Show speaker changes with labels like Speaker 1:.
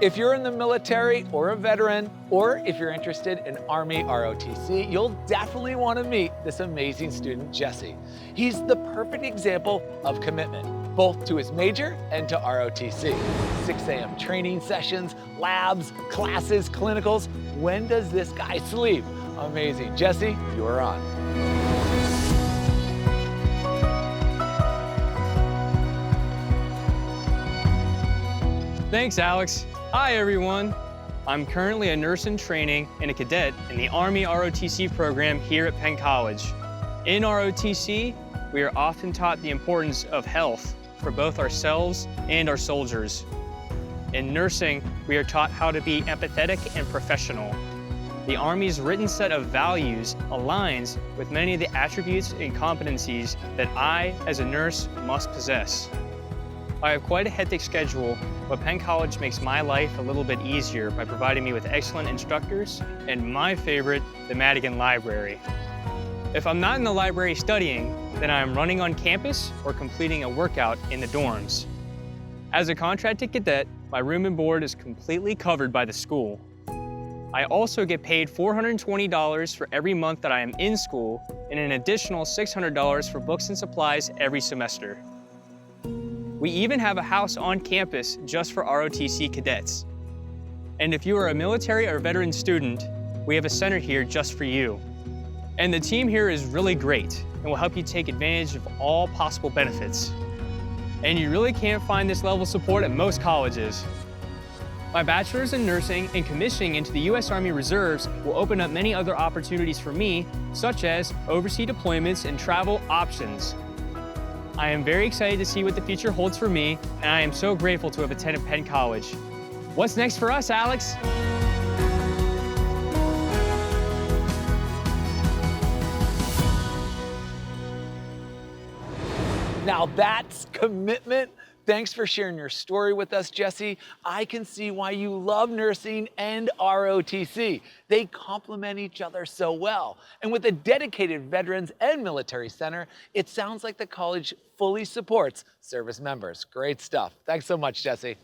Speaker 1: If you're in the military or a veteran, or if you're interested in Army ROTC, you'll definitely want to meet this amazing student, Jesse. He's the perfect example of commitment, both to his major and to ROTC. 6 a.m. training sessions, labs, classes, clinicals. When does this guy sleep? Amazing. Jesse, you are on.
Speaker 2: Thanks, Alex. Hi, everyone. I'm currently a nurse in training and a cadet in the Army ROTC program here at Penn College. In ROTC, we are often taught the importance of health for both ourselves and our soldiers. In nursing, we are taught how to be empathetic and professional. The Army's written set of values aligns with many of the attributes and competencies that I, as a nurse, must possess. I have quite a hectic schedule, but Penn College makes my life a little bit easier by providing me with excellent instructors and my favorite, the Madigan Library. If I'm not in the library studying, then I am running on campus or completing a workout in the dorms. As a contracted cadet, my room and board is completely covered by the school. I also get paid $420 for every month that I am in school and an additional $600 for books and supplies every semester. We even have a house on campus just for ROTC cadets. And if you are a military or veteran student, we have a center here just for you. And the team here is really great and will help you take advantage of all possible benefits. And you really can't find this level of support at most colleges. My bachelor's in nursing and commissioning into the U.S. Army Reserves will open up many other opportunities for me, such as overseas deployments and travel options. I am very excited to see what the future holds for me, and I am so grateful to have attended Penn College. What's next for us, Alex?
Speaker 1: Now that's commitment. Thanks for sharing your story with us, Jesse. I can see why you love nursing and ROTC. They complement each other so well. And with a dedicated Veterans and Military Center, it sounds like the college fully supports service members. Great stuff. Thanks so much, Jesse.